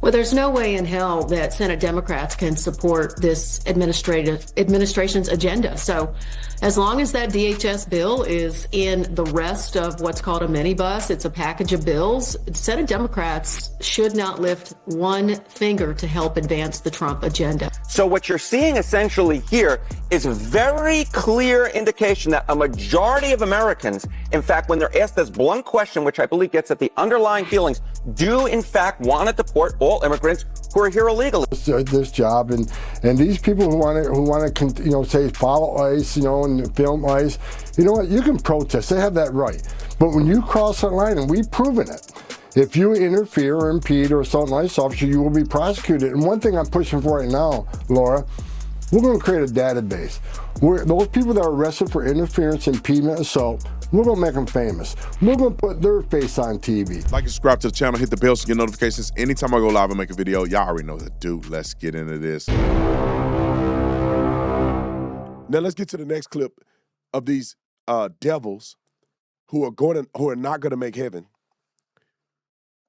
Well, there's no way in hell that Senate Democrats can support this administration's agenda. So as long as that DHS bill is in the rest of what's called a minibus, it's a package of bills, Senate Democrats should not lift one finger to help advance the Trump agenda. So what you're seeing essentially here is a very clear indication that a majority of Americans, in fact, when they're asked this blunt question, which I believe gets at the underlying feelings, do in fact want to deport all immigrants who are here illegally. This job and these people who want to say follow ICE, and film ICE, you know what? You can protest. They have that right. But when you cross that line, and we've proven it, if you interfere or impede or assault an ICE officer, you will be prosecuted. And one thing I'm pushing for right now, Laura, we're going to create a database where those people that are arrested for interference, impediment, assault, we're going to make them famous. We're going to put their face on TV. Like and subscribe to the channel, hit the bell to get notifications. Anytime I go live and make a video, y'all already know what to do. Let's get into this. Now let's get to the next clip of these devils who are not going to make heaven.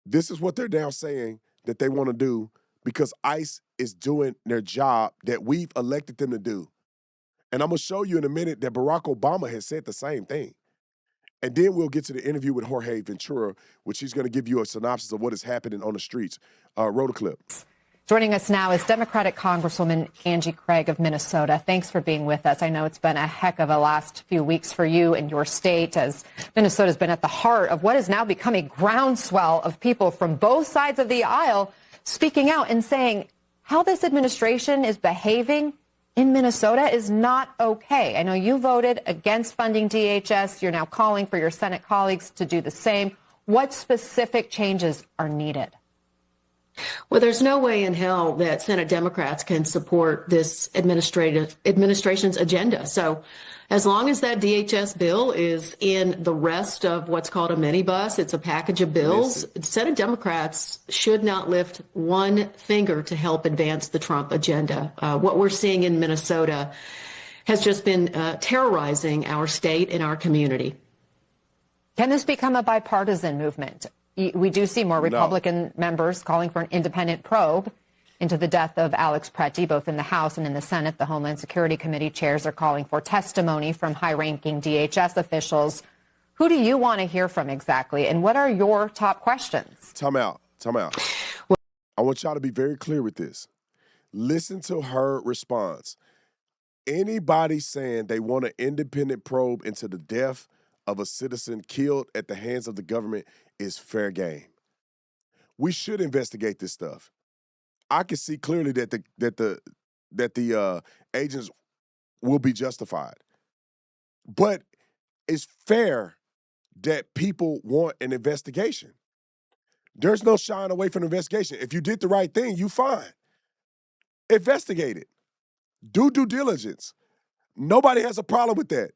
This is what they're now saying that they want to do because ICE is doing their job that we've elected them to do. And I'm going to show you in a minute that Barack Obama has said the same thing. And then we'll get to the interview with Jorge Ventura, which he's going to give you a synopsis of what is happening on the streets. Roll the clip. Joining us now is Democratic Congresswoman Angie Craig of Minnesota. Thanks for being with us. I know it's been a heck of a last few weeks for you and your state, as Minnesota's been at the heart of what has now become a groundswell of people from both sides of the aisle speaking out and saying how this administration is behaving in Minnesota is not okay. I know you voted against funding DHS. You're now calling for your Senate colleagues to do the same. What specific changes are needed? Well, there's no way in hell that Senate Democrats can support this administration's agenda. So as long as that DHS bill is in the rest of what's called a minibus, it's a package of bills, Senate Democrats should not lift one finger to help advance the Trump agenda. What we're seeing in Minnesota has just been terrorizing our state and our community. Can this become a bipartisan movement? We do see more Republican members calling for an independent probe into the death of Alex Prety, both in the House and in the Senate. The Homeland Security Committee chairs are calling for testimony from high-ranking DHS officials. Who do you want to hear from exactly, and what are your top questions? Time out. I want y'all to be very clear with this. Listen to her response. Anybody saying they want an independent probe into the death of a citizen killed at the hands of the government is fair game. We should investigate this stuff. I can see clearly that the agents will be justified, but it's fair that people want an investigation. There's no shying away from an investigation. If you did the right thing, you fine. Investigate it. Do due diligence. Nobody has a problem with that.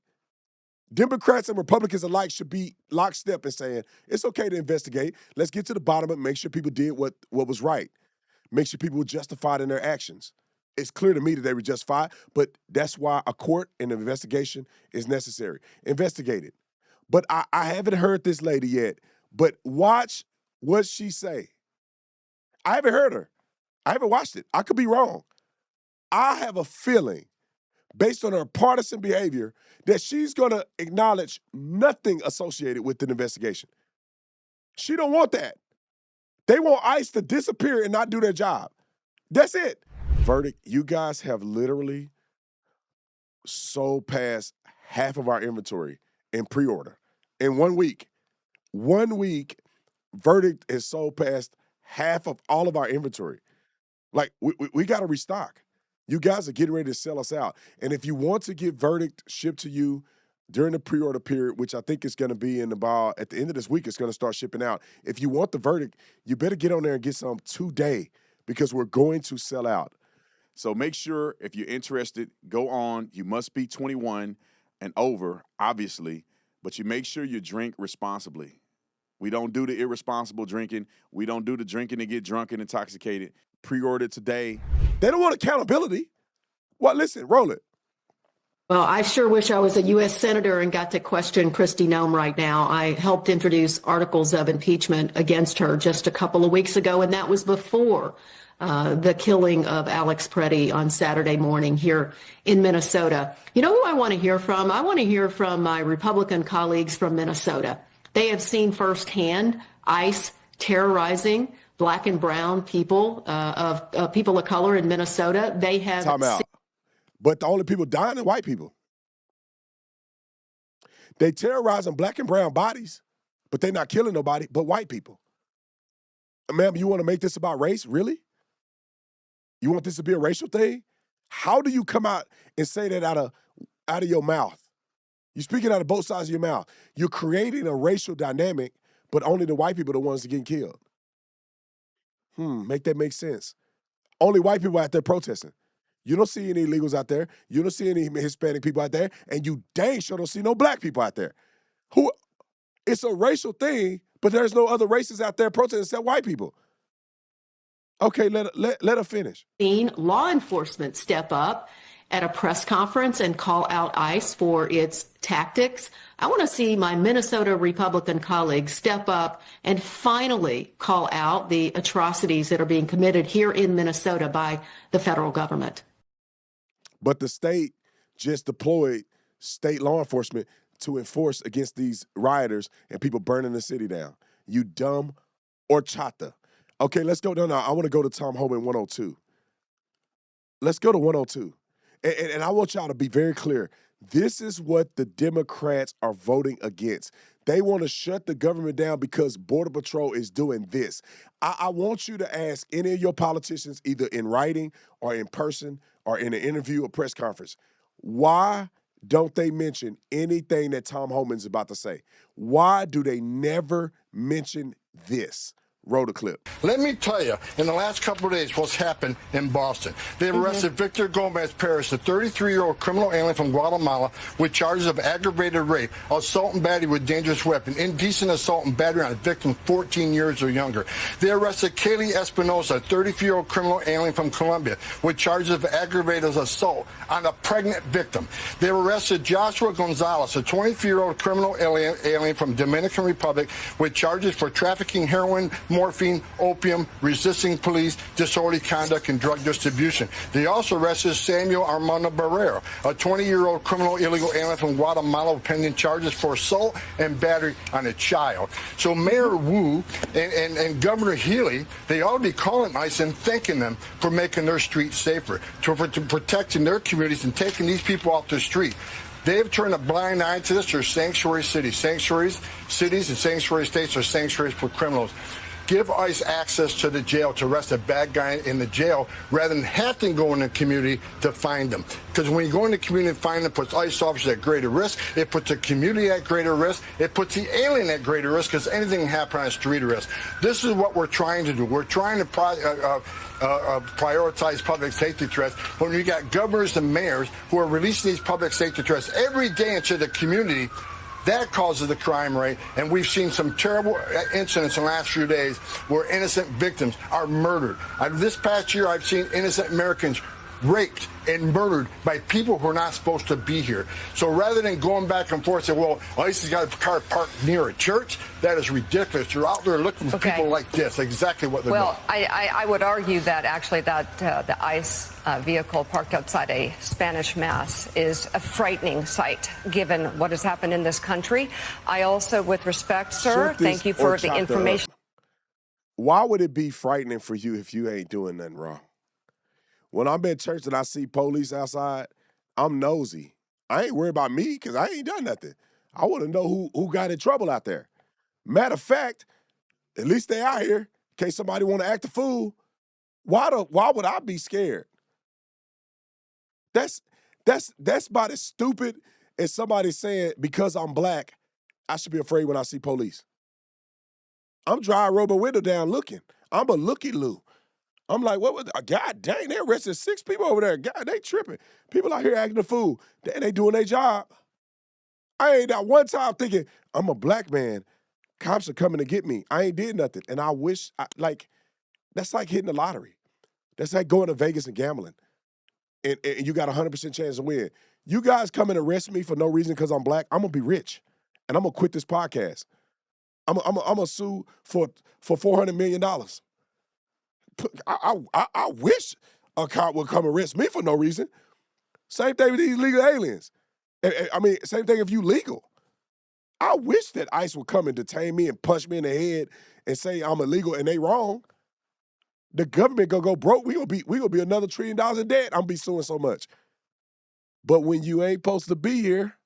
Democrats and Republicans alike should be lockstep in saying, it's okay to investigate. Let's get to the bottom of it, make sure people did what was right. Make sure people were justified in their actions. It's clear to me that they were justified, but that's why a court and an investigation is necessary. Investigate it. But I haven't heard this lady yet, but watch what she say. I haven't heard her. I haven't watched it. I could be wrong. I have a feeling, based on her partisan behavior, that she's going to acknowledge nothing associated with an investigation. She don't want that. They want ICE to disappear and not do their job. That's it. Verdict, you guys have literally sold past half of our inventory in pre-order in 1 week. 1 week, Verdict has sold past half of all of our inventory. Like, we got to restock. You guys are getting ready to sell us out. And if you want to get Verdict shipped to you during the pre-order period, which I think is going to be at the end of this week, it's going to start shipping out. If you want the Verdict, you better get on there and get some today because we're going to sell out. So make sure if you're interested, go on. You must be 21 and over, obviously, but you make sure you drink responsibly. We don't do the irresponsible drinking. We don't do the drinking to get drunk and intoxicated. Pre-order today. They don't want accountability. Well, listen, roll it. Well, I sure wish I was a U.S. Senator and got to question Kristi Noem right now. I helped introduce articles of impeachment against her just a couple of weeks ago, and that was before the killing of Alex Prety on Saturday morning here in Minnesota. You know who I want to hear from? I want to hear from my Republican colleagues from Minnesota. They have seen firsthand ICE terrorizing black and brown people, of people of color in Minnesota. They have. Time out. But the only people dying are white people. They terrorizing black and brown bodies, but they're not killing nobody but white people. Ma'am, you want to make this about race? Really? You want this to be a racial thing? How do you come out and say that out of your mouth? You're speaking out of both sides of your mouth. You're creating a racial dynamic, but only the white people are the ones that getting killed. Make that make sense. Only white people out there protesting. You don't see any illegals out there. You don't see any Hispanic people out there. And you dang sure don't see no black people out there. It's a racial thing, but there's no other races out there protesting except white people. Okay, let her finish. Seen law enforcement step up at a press conference and call out ICE for its tactics. I want to see my Minnesota Republican colleagues step up and finally call out the atrocities that are being committed here in Minnesota by the federal government. But the state just deployed state law enforcement to enforce against these rioters and people burning the city down. You dumb horchata. Okay, let's go down now. I want to go to Tom Homan 102. Let's go to 102. And I want y'all to be very clear. This is what the Democrats are voting against. They want to shut the government down because Border Patrol is doing this. I want you to ask any of your politicians, either in writing or in person or in an interview or press conference, why don't they mention anything that Tom Homan's about to say? Why do they never mention this? Roll the clip. Let me tell you, in the last couple of days, what's happened in Boston. They've arrested Victor Gomez Perez, a 33-year-old criminal alien from Guatemala, with charges of aggravated rape, assault and battery with dangerous weapon, indecent assault and battery on a victim 14 years or younger. They arrested Kaylee Espinosa, a 34-year-old criminal alien from Colombia, with charges of aggravated assault on a pregnant victim. They arrested Joshua Gonzalez, a 23-year-old criminal alien from Dominican Republic, with charges for trafficking heroin, morphine, opium, resisting police, disorderly conduct, and drug distribution. They also arrested Samuel Armando Barrero, a 20-year-old criminal illegal alien from Guatemala, pending charges for assault and battery on a child. So Mayor Wu and Governor Healy, they ought to be calling ICE and thanking them for making their streets safer, for protecting their communities and taking these people off the street. They've turned a blind eye to this. They're sanctuary cities. Sanctuaries, cities, and sanctuary states are sanctuaries for criminals. Give ICE access to the jail to arrest a bad guy in the jail rather than have to go in the community to find them. Because when you go in the community and find them, it puts ICE officers at greater risk. It puts the community at greater risk. It puts the alien at greater risk because anything can happen on the street risk. This is what we're trying to do. We're trying to prioritize public safety threats when you got governors and mayors who are releasing these public safety threats every day into the community. That causes the crime rate, and we've seen some terrible incidents in the last few days where innocent victims are murdered. This past year, I've seen innocent Americans raped and murdered by people who are not supposed to be here. So rather than going back and forth and say, well, ICE has got a car parked near a church, that is ridiculous. You're out there looking for people like this, exactly what they're doing. Well, I would argue that actually that the ICE vehicle parked outside a Spanish mass is a frightening sight, given what has happened in this country. I also, with respect, sir, thank you for the information. Why would it be frightening for you if you ain't doing nothing wrong? When I'm in church and I see police outside, I'm nosy. I ain't worried about me because I ain't done nothing. I want to know who got in trouble out there. Matter of fact, at least they out here in case somebody want to act a fool. Why would I be scared? That's about as stupid as somebody saying because I'm black, I should be afraid when I see police. I'm driving, roll my window down looking. I'm a looky-loo. I'm like, what was God dang, they arrested 6 people over there. God, they tripping. People out here acting a fool. They doing their job. I ain't that one time thinking, I'm a black man. Cops are coming to get me. I ain't did nothing. And I wish, that's like hitting the lottery. That's like going to Vegas and gambling and you got a 100% chance to win. You guys come and arrest me for no reason because I'm black, I'm going to be rich, and I'm going to quit this podcast. I'm going to sue for $400 million. I wish a cop would come arrest me for no reason. Same thing with these legal aliens. I mean, same thing if you legal. I wish that ICE would come and detain me and punch me in the head and say I'm illegal and they wrong. The government gonna go broke. We gonna be another $1 trillion in debt. I'm gonna be suing so much. But when you ain't supposed to be here,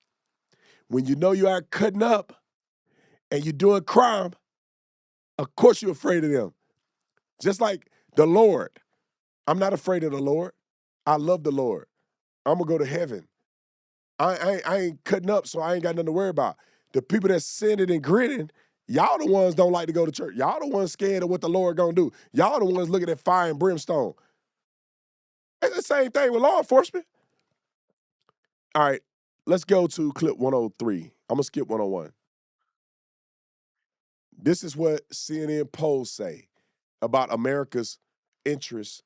when you know you are cutting up and you're doing crime, of course you're afraid of them. Just like the Lord. I'm not afraid of the Lord. I love the Lord. I'm gonna go to heaven. I ain't cutting up, so I ain't got nothing to worry about. The people that's sinning and grinning, y'all the ones don't like to go to church. Y'all the ones scared of what the Lord gonna do. Y'all the ones looking at fire and brimstone. It's the same thing with law enforcement. All right, let's go to clip 103. I'm gonna skip 101. This is what CNN polls say about America's interest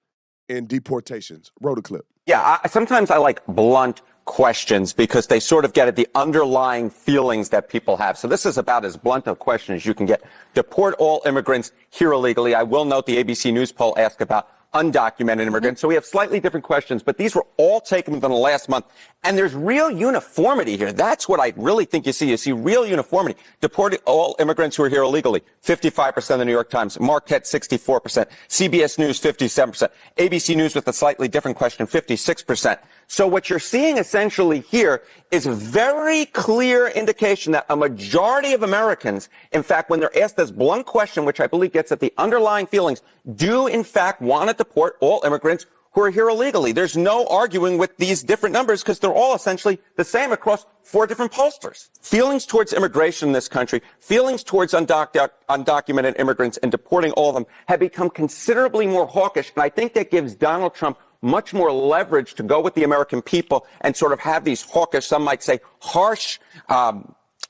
in deportations. Roll the clip. Yeah, sometimes I like blunt questions because they sort of get at the underlying feelings that people have. So this is about as blunt a question as you can get. Deport all immigrants here illegally. I will note the ABC News poll asked about undocumented immigrants. So we have slightly different questions, but these were all taken within the last month. And there's real uniformity here. That's what I really think you see. You see real uniformity. Deporting all immigrants who are here illegally, 55% of the New York Times. Marquette, 64%. CBS News, 57%. ABC News with a slightly different question, 56%. So what you're seeing essentially here is a very clear indication that a majority of Americans, in fact, when they're asked this blunt question, which I believe gets at the underlying feelings, do in fact want to deport all immigrants who are here illegally. There's no arguing with these different numbers because they're all essentially the same across 4 different pollsters. Feelings towards immigration in this country, feelings towards undocumented immigrants and deporting all of them have become considerably more hawkish, and I think that gives Donald Trump much more leverage to go with the American people and sort of have these hawkish, some might say harsh,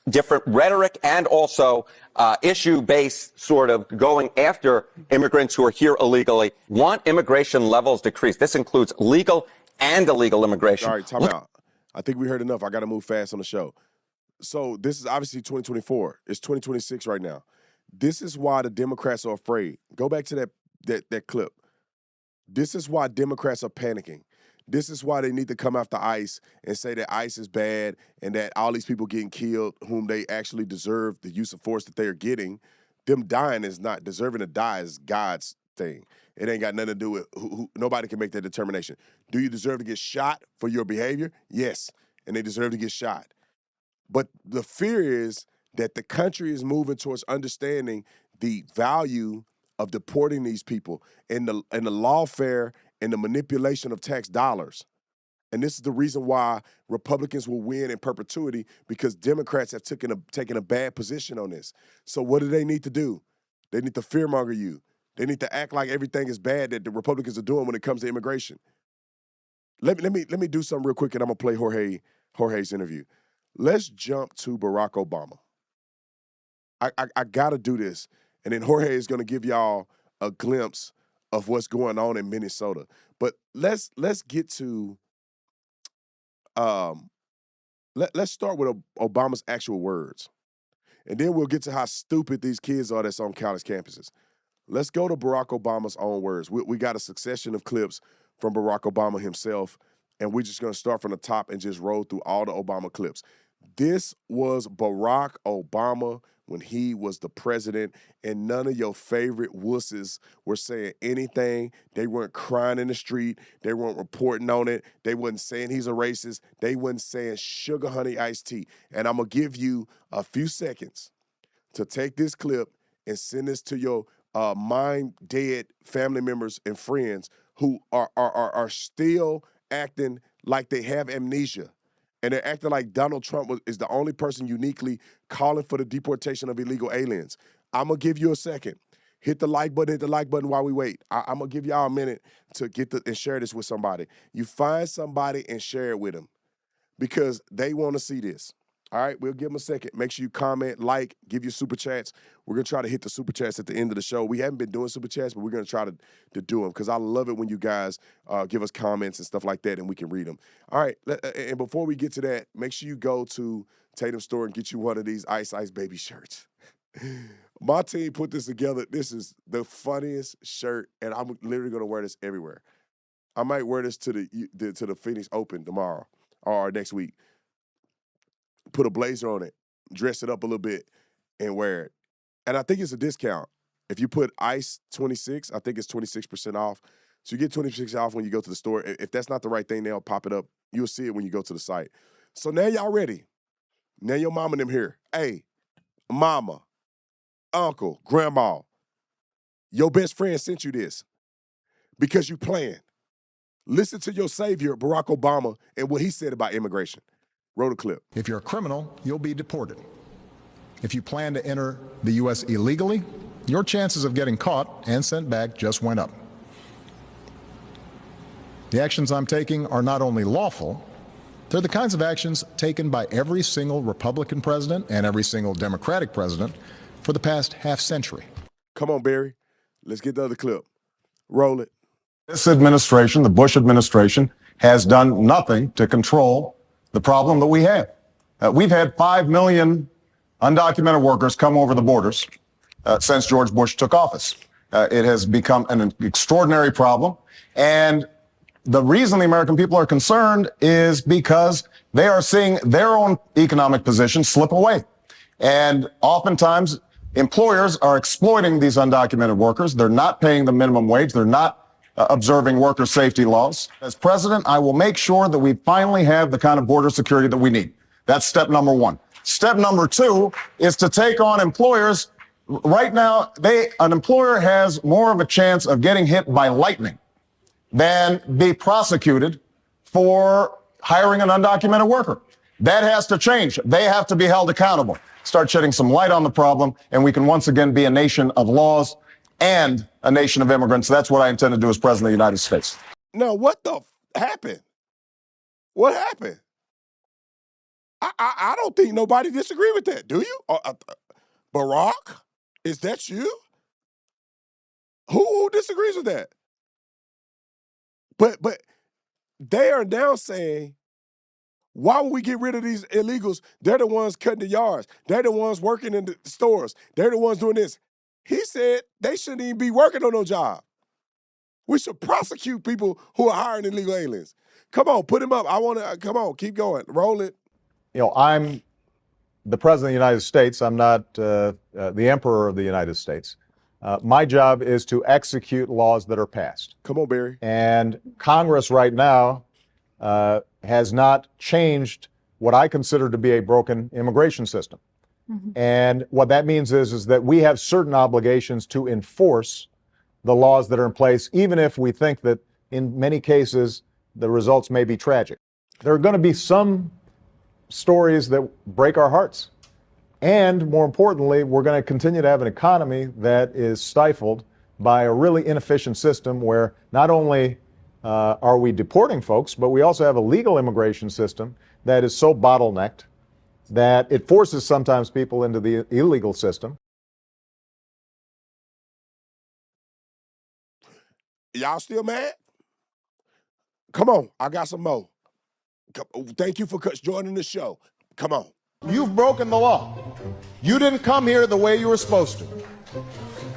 different rhetoric and also issue-based sort of going after immigrants who are here illegally, want immigration levels decreased. This includes legal and illegal immigration. All right, time out. I think we heard enough. I got to move fast on the show. So this is obviously 2024. It's 2026 right now. This is why the Democrats are afraid. Go back to that clip. This is why Democrats are panicking. This is why they need to come after ICE and say that ICE is bad and that all these people getting killed whom they actually deserve the use of force that they are getting. Them dying is not deserving to die is God's thing. It ain't got nothing to do with who nobody can make that determination. Do you deserve to get shot for your behavior? Yes, and they deserve to get shot. But the fear is that the country is moving towards understanding the value of deporting these people and the lawfare and the manipulation of tax dollars. And this is the reason why Republicans will win in perpetuity, because Democrats have taken a bad position on this. So what do they need to do? They need to fearmonger you. They need to act like everything is bad that the Republicans are doing when it comes to immigration. Let me do something real quick, and I'm gonna play Jorge's interview. Let's jump to Barack Obama. I gotta do this. And then Jorge is going to give y'all a glimpse of what's going on in Minnesota. But let's get to let's start with Obama's actual words, and then we'll get to how stupid these kids are that's on college campuses. Let's go to Barack Obama's own words. We got a succession of clips from Barack Obama himself, and we're just going to start from the top and just roll through all the Obama clips. This was Barack Obama when he was the president, and none of your favorite wusses were saying anything. They weren't crying in the street. They weren't reporting on it. They wasn't saying he's a racist. They wasn't saying sugar honey iced tea. And I'm going to give you a few seconds to take this clip and send this to your mind-dead family members and friends who are still acting like they have amnesia. And they're acting like Donald Trump is the only person uniquely calling for the deportation of illegal aliens. I'm going to give you a second. Hit the like button while we wait. I'm going to give y'all a minute to and share this with somebody. You find somebody and share it with them because they want to see this. All right, we'll give them a second. Make sure you comment, like, give your super chats. We're going to try to hit the super chats at the end of the show. We haven't been doing super chats, but we're going to try to do them because I love it when you guys give us comments and stuff like that and we can read them. All right, and before we get to that, make sure you go to Tatum's store and get you one of these Ice Ice baby shirts. My team put this together. This is the funniest shirt, and I'm literally going to wear this everywhere. I might wear this to the Phoenix Open tomorrow or next week. Put a blazer on it, dress it up a little bit, and wear it. And I think it's a discount. If you put ICE 26, I think it's 26% off. So you get 26% off when you go to the store. If that's not the right thing, they'll pop it up. You'll see it when you go to the site. So now y'all ready. Now your mama and them here. Hey, mama, uncle, grandma, your best friend sent you this because you playing. Listen to your savior, Barack Obama, and what he said about immigration. Roll the clip. If you're a criminal, you'll be deported. If you plan to enter the U.S. illegally, your chances of getting caught and sent back just went up. The actions I'm taking are not only lawful, they're the kinds of actions taken by every single Republican president and every single Democratic president for the past half century. Come on, Barry. Let's get the other clip. Roll it. This administration, the Bush administration, has done nothing to control the problem that we have. We've had 5 million undocumented workers come over the borders since George Bush took office. It has become an extraordinary problem. And the reason the American people are concerned is because they are seeing their own economic position slip away. And oftentimes, employers are exploiting these undocumented workers. They're not paying the minimum wage. They're not observing worker safety laws. As president, I will make sure that we finally have the kind of border security that we need. That's step number one. Step number two is to take on employers. Right now, an employer has more of a chance of getting hit by lightning than be prosecuted for hiring an undocumented worker. That has to change. They have to be held accountable. Start shedding some light on the problem, and we can once again be a nation of laws and a nation of immigrants. That's what I intend to do as president of the United States. Now, what the happened? What happened? I don't think nobody disagree with that. Do you? Barack, is that you? Who disagrees with that? But they are now saying, why would we get rid of these illegals? They're the ones cutting the yards. They're the ones working in the stores. They're the ones doing this. He said they shouldn't even be working on no job. We should prosecute people who are hiring illegal aliens. Come on, put him up. Come on, keep going. Roll it. You know, I'm the president of the United States. I'm not the emperor of the United States. My job is to execute laws that are passed. Come on, Barry. And Congress right now has not changed what I consider to be a broken immigration system. Mm-hmm. And what that means is that we have certain obligations to enforce the laws that are in place, even if we think that in many cases the results may be tragic. There are going to be some stories that break our hearts. And more importantly, we're going to continue to have an economy that is stifled by a really inefficient system where not only are we deporting folks, but we also have a legal immigration system that is so bottlenecked that it forces sometimes people into the illegal system. Y'all still mad? Come on, I got some more. Thank you for joining the show. Come on. You've broken the law. You didn't come here the way you were supposed to.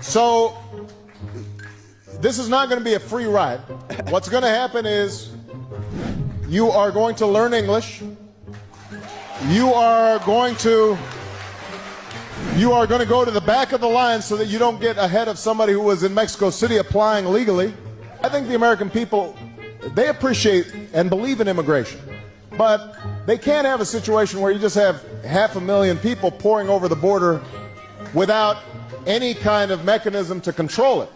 So this is not going to be a free ride. What's going to happen is you are going to learn English. You are going to go to the back of the line so that you don't get ahead of somebody who was in Mexico City applying legally. I think the American people, they appreciate and believe in immigration. But they can't have a situation where you just have 500,000 people pouring over the border without any kind of mechanism to control it.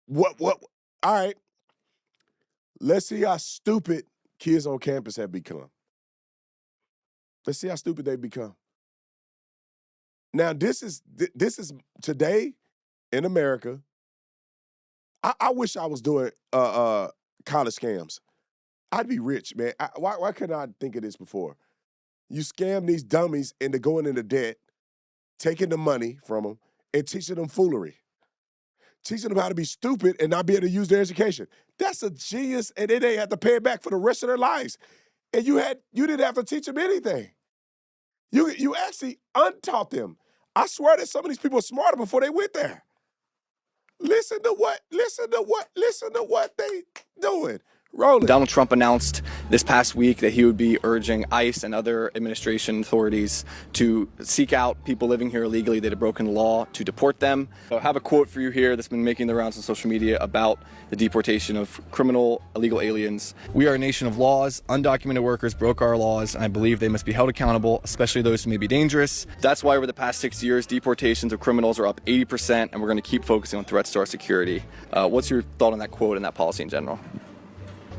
What? All right. Let's see how stupid kids on campus have become. Let's see how stupid they've become. Now, this is today in America. I wish I was doing college scams. I'd be rich, man. Why couldn't I think of this before? You scam these dummies into going into debt, taking the money from them, and teaching them foolery. Teaching them how to be stupid and not be able to use their education. That's a genius, and then they have to pay it back for the rest of their lives. And you didn't have to teach them anything. You actually untaught them. I swear that some of these people are smarter before they went there. Listen to what they doing. Rolling. Donald Trump announced this past week that he would be urging ICE and other administration authorities to seek out people living here illegally that have broken the law, to deport them. So I have a quote for you here that's been making the rounds on social media about the deportation of criminal illegal aliens. "We are a nation of laws. Undocumented workers broke our laws, and I believe they must be held accountable, especially those who may be dangerous. That's why over the past 6 years, deportations of criminals are up 80%, and we're going to keep focusing on threats to our security." What's your thought on that quote and that policy in general?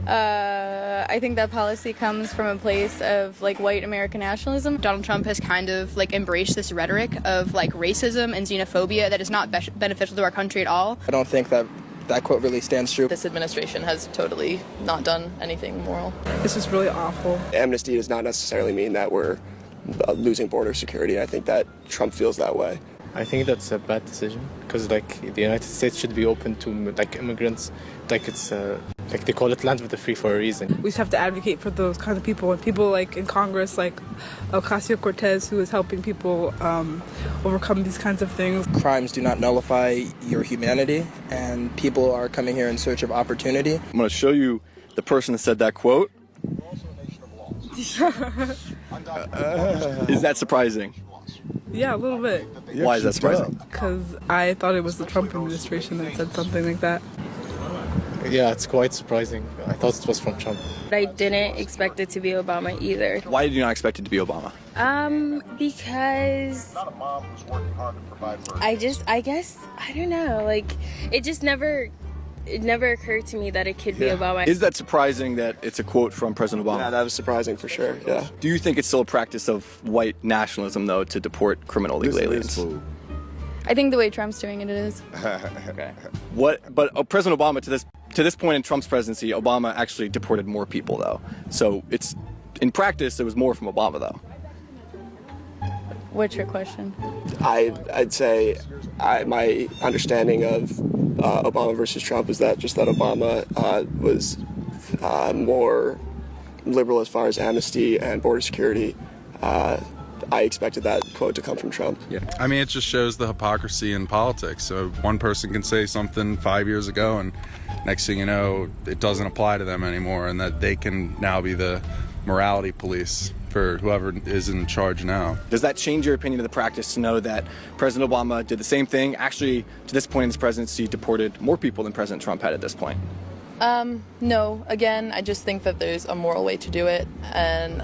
I think that policy comes from a place of like white American nationalism. Donald Trump has kind of like embraced this rhetoric of like racism and xenophobia that is not beneficial to our country at all. I don't think that quote really stands true. This administration has totally not done anything moral. This is really awful. Amnesty does not necessarily mean that we're losing border security. I think that Trump feels that way. I think that's a bad decision because like the United States should be open to like immigrants. Like it's like they call it land of the free for a reason. We just have to advocate for those kinds of people and people like in Congress, like Ocasio-Cortez, who is helping people overcome these kinds of things. Crimes do not nullify your humanity, and people are coming here in search of opportunity. I'm going to show you the person that said that quote. Is that surprising? Yeah, a little bit. Why is that surprising? Because I thought it was the Trump administration that said something like that. Yeah, it's quite surprising. I thought it was from Trump. I didn't expect it to be Obama either. Why did you not expect it to be Obama? Because I guess, I don't know, like, it just never occurred to me that it could be Obama. Is that surprising that it's a quote from President Obama? Yeah, that was surprising for sure, yeah. Do you think it's still a practice of white nationalism, though, to deport criminal illegal aliens? I think the way Trump's doing it is. Okay. But President Obama, to this point in Trump's presidency, Obama actually deported more people, though. So it's, in practice, it was more from Obama, though. What's your question? I'd say my understanding of Obama versus Trump is that Obama was more liberal as far as amnesty and border security. I expected that quote to come from Trump. Yeah. I mean, it just shows the hypocrisy in politics. So one person can say something 5 years ago, and next thing you know, it doesn't apply to them anymore, and that they can now be the morality police for whoever is in charge now. Does that change your opinion of the practice to know that President Obama did the same thing? Actually, to this point in his presidency, deported more people than President Trump had at this point. No. Again, I just think that there's a moral way to do it, and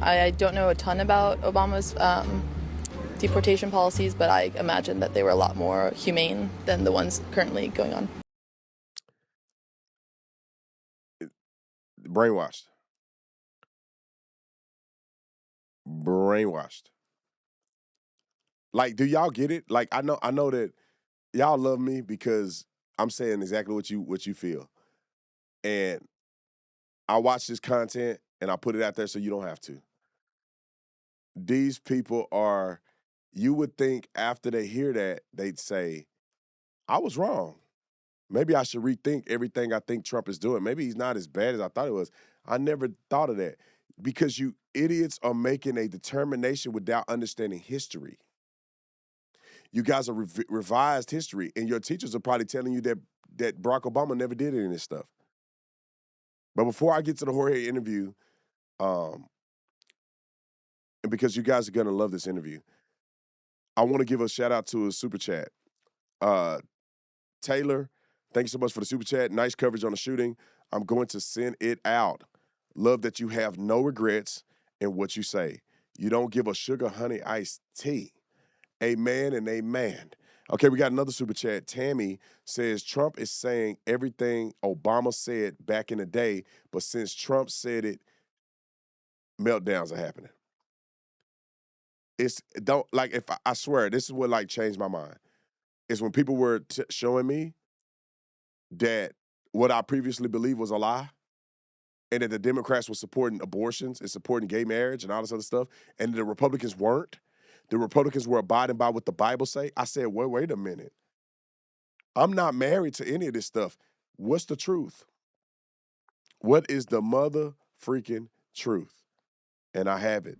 I don't know a ton about Obama's deportation policies, but I imagine that they were a lot more humane than the ones currently going on. Brainwashed. Like, do y'all get it? Like, I know that y'all love me because I'm saying exactly what you feel. And I watch this content and I put it out there so you don't have to. These people are, you would think after they hear that, they'd say, I was wrong. Maybe I should rethink everything I think Trump is doing. Maybe he's not as bad as I thought he was. I never thought of that. Because you idiots are making a determination without understanding history. You guys are revised history, and your teachers are probably telling you that Barack Obama never did any of this stuff. But before I get to the Jorge interview, and because you guys are going to love this interview, I want to give a shout out to a super chat. Taylor, thank you so much for the super chat. Nice coverage on the shooting. I'm going to send it out. Love that you have no regrets in what you say. You don't give a sugar honey iced tea. Amen and amen. Okay, we got another super chat. Tammy says Trump is saying everything Obama said back in the day, but since Trump said it, meltdowns are happening. I swear, this is what like changed my mind. Is when people were showing me that what I previously believed was a lie, and that the Democrats were supporting abortions and supporting gay marriage and all this other stuff, and the Republicans weren't. The Republicans were abiding by what the Bible say. I said, wait a minute. I'm not married to any of this stuff. What's the truth? What is the mother freaking truth? And I have it.